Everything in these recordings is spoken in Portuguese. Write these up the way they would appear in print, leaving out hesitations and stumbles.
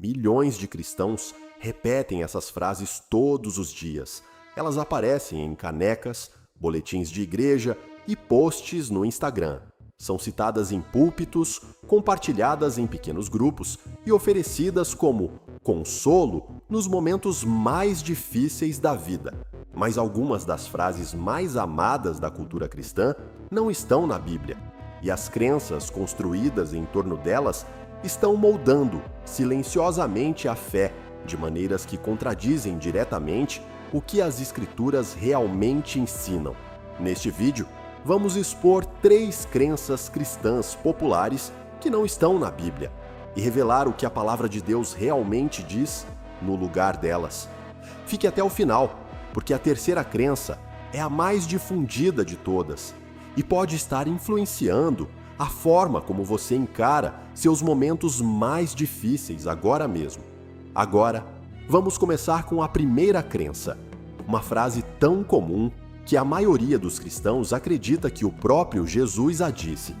Milhões de cristãos repetem essas frases todos os dias. Elas aparecem em canecas, boletins de igreja e posts no Instagram. São citadas em púlpitos, compartilhadas em pequenos grupos e oferecidas como consolo nos momentos mais difíceis da vida. Mas algumas das frases mais amadas da cultura cristã não estão na Bíblia, e as crenças construídas em torno delas estão moldando silenciosamente a fé, de maneiras que contradizem diretamente o que as Escrituras realmente ensinam. Neste vídeo, vamos expor 3 crenças cristãs populares que não estão na Bíblia e revelar o que a palavra de Deus realmente diz no lugar delas. Fique até o final, porque a terceira crença é a mais difundida de todas e pode estar influenciando a forma como você encara seus momentos mais difíceis agora mesmo. Agora, vamos começar com a primeira crença, uma frase tão comum que a maioria dos cristãos acredita que o próprio Jesus a disse.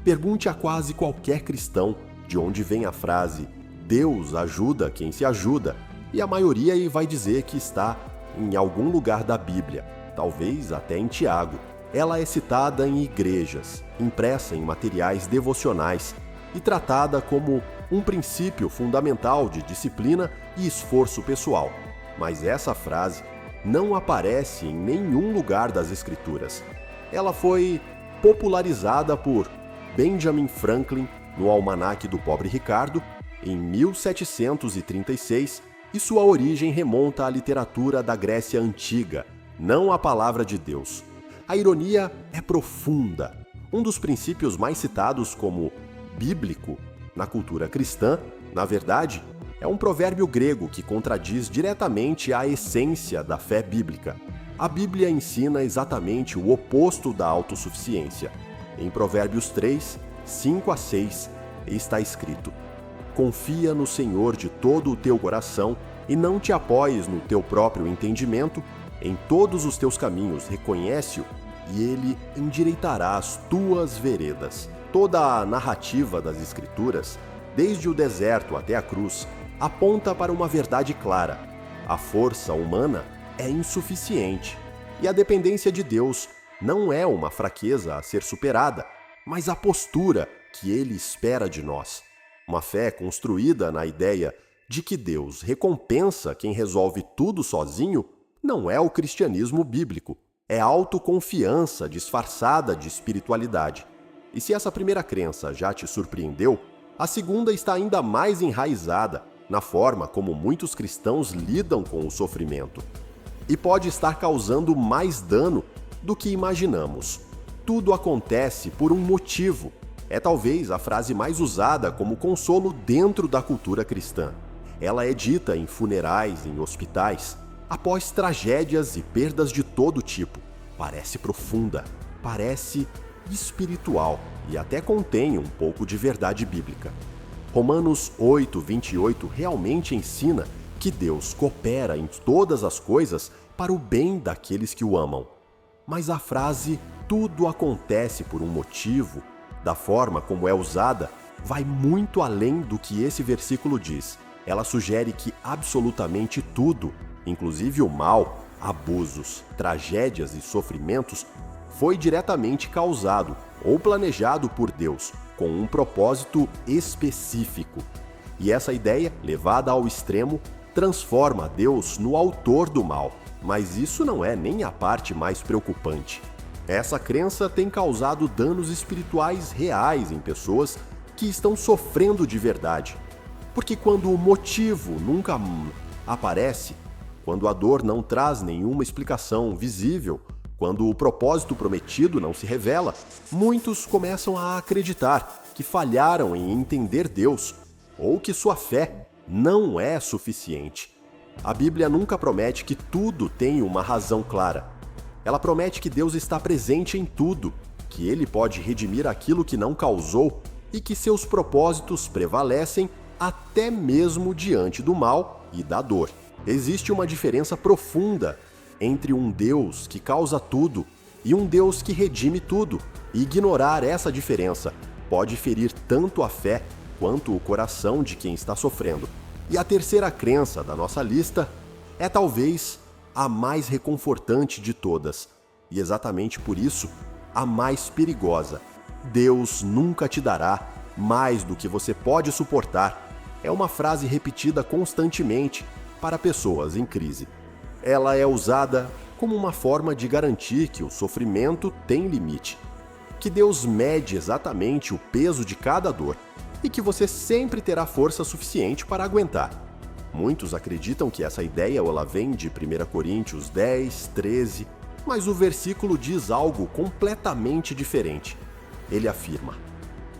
Pergunte a quase qualquer cristão de onde vem a frase "Deus ajuda quem se ajuda", e a maioria vai dizer que está em algum lugar da Bíblia, talvez até em Tiago. Ela é citada em igrejas, impressa em materiais devocionais e tratada como um princípio fundamental de disciplina e esforço pessoal. Mas essa frase não aparece em nenhum lugar das Escrituras. Ela foi popularizada por Benjamin Franklin no Almanaque do Pobre Ricardo em 1736 e sua origem remonta à literatura da Grécia Antiga, não à Palavra de Deus. A ironia é profunda. Um dos princípios mais citados como bíblico na cultura cristã, na verdade, é um provérbio grego que contradiz diretamente a essência da fé bíblica. A Bíblia ensina exatamente o oposto da autossuficiência. Em Provérbios 3, 5 a 6, está escrito: "Confia no Senhor de todo o teu coração e não te apoies no teu próprio entendimento. Em todos os teus caminhos reconhece-o, e ele endireitará as tuas veredas." Toda a narrativa das Escrituras, desde o deserto até a cruz, aponta para uma verdade clara: a força humana é insuficiente, e a dependência de Deus não é uma fraqueza a ser superada, mas a postura que Ele espera de nós. Uma fé construída na ideia de que Deus recompensa quem resolve tudo sozinho não é o cristianismo bíblico, é autoconfiança disfarçada de espiritualidade. E se essa primeira crença já te surpreendeu, a segunda está ainda mais enraizada na forma como muitos cristãos lidam com o sofrimento. E pode estar causando mais dano do que imaginamos. Tudo acontece por um motivo. É talvez a frase mais usada como consolo dentro da cultura cristã. Ela é dita em funerais, em hospitais, após tragédias e perdas de todo tipo. Parece profunda, parece espiritual e até contém um pouco de verdade bíblica. Romanos 8:28 realmente ensina que Deus coopera em todas as coisas para o bem daqueles que o amam. Mas a frase "tudo acontece por um motivo", da forma como é usada, vai muito além do que esse versículo diz. Ela sugere que absolutamente tudo, inclusive o mal, abusos, tragédias e sofrimentos, foi diretamente causado ou planejado por Deus, com um propósito específico. E essa ideia, levada ao extremo, transforma Deus no autor do mal. Mas isso não é nem a parte mais preocupante. Essa crença tem causado danos espirituais reais em pessoas que estão sofrendo de verdade. Porque quando o motivo nunca aparece, quando a dor não traz nenhuma explicação visível, quando o propósito prometido não se revela, muitos começam a acreditar que falharam em entender Deus ou que sua fé não é suficiente. A Bíblia nunca promete que tudo tem uma razão clara. Ela promete que Deus está presente em tudo, que Ele pode redimir aquilo que não causou e que seus propósitos prevalecem até mesmo diante do mal e da dor. Existe uma diferença profunda entre um Deus que causa tudo e um Deus que redime tudo. E ignorar essa diferença pode ferir tanto a fé quanto o coração de quem está sofrendo. E a terceira crença da nossa lista é talvez a mais reconfortante de todas, e exatamente por isso, a mais perigosa. Deus nunca te dará mais do que você pode suportar. É uma frase repetida constantemente para pessoas em crise. Ela é usada como uma forma de garantir que o sofrimento tem limite, que Deus mede exatamente o peso de cada dor e que você sempre terá força suficiente para aguentar. Muitos acreditam que essa ideia ela vem de 1 Coríntios 10, 13, mas o versículo diz algo completamente diferente. Ele afirma: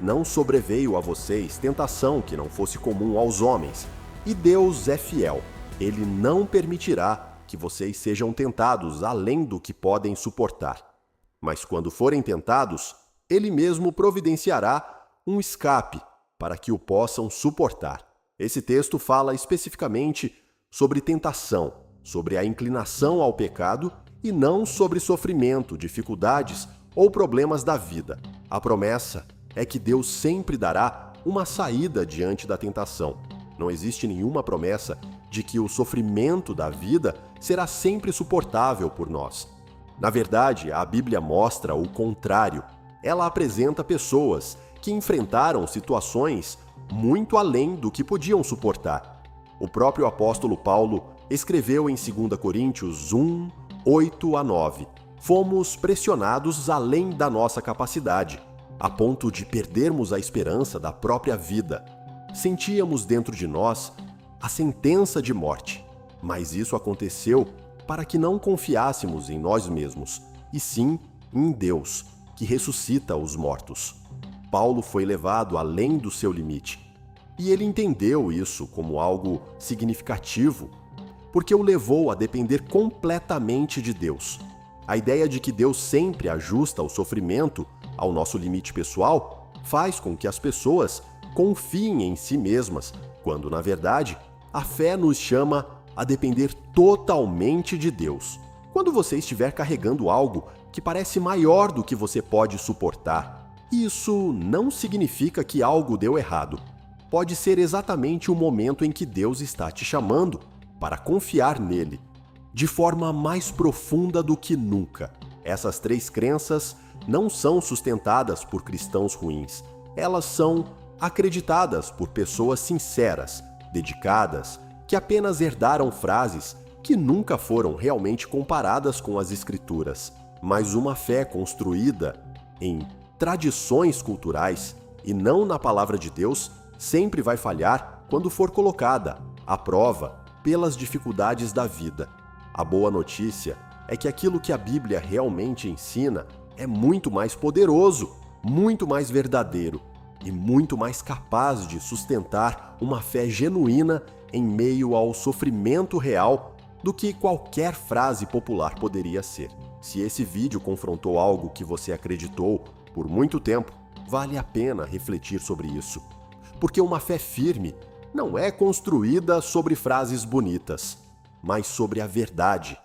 "Não sobreveio a vocês tentação que não fosse comum aos homens, e Deus é fiel. Ele não permitirá que vocês sejam tentados além do que podem suportar. Mas quando forem tentados, Ele mesmo providenciará um escape para que o possam suportar." Esse texto fala especificamente sobre tentação, sobre a inclinação ao pecado e não sobre sofrimento, dificuldades ou problemas da vida. A promessa é que Deus sempre dará uma saída diante da tentação. Não existe nenhuma promessa de que o sofrimento da vida será sempre suportável por nós. Na verdade, a Bíblia mostra o contrário. Ela apresenta pessoas que enfrentaram situações muito além do que podiam suportar. O próprio apóstolo Paulo escreveu em 2 Coríntios 1, 8 a 9: "Fomos pressionados além da nossa capacidade, a ponto de perdermos a esperança da própria vida. Sentíamos dentro de nós a sentença de morte, mas isso aconteceu para que não confiássemos em nós mesmos, e sim em Deus, que ressuscita os mortos." Paulo foi levado além do seu limite, e ele entendeu isso como algo significativo, porque o levou a depender completamente de Deus. A ideia de que Deus sempre ajusta o sofrimento ao nosso limite pessoal faz com que as pessoas confiem em si mesmas, quando, na verdade, a fé nos chama a depender totalmente de Deus. Quando você estiver carregando algo que parece maior do que você pode suportar, isso não significa que algo deu errado. Pode ser exatamente o momento em que Deus está te chamando para confiar nele, de forma mais profunda do que nunca. Essas três crenças não são sustentadas por cristãos ruins. Elas são acreditadas por pessoas sinceras, dedicadas, que apenas herdaram frases que nunca foram realmente comparadas com as Escrituras. Mas uma fé construída em tradições culturais e não na palavra de Deus sempre vai falhar quando for colocada à prova pelas dificuldades da vida. A boa notícia é que aquilo que a Bíblia realmente ensina é muito mais poderoso, muito mais verdadeiro e muito mais capaz de sustentar uma fé genuína em meio ao sofrimento real do que qualquer frase popular poderia ser. Se esse vídeo confrontou algo que você acreditou por muito tempo, vale a pena refletir sobre isso. Porque uma fé firme não é construída sobre frases bonitas, mas sobre a verdade.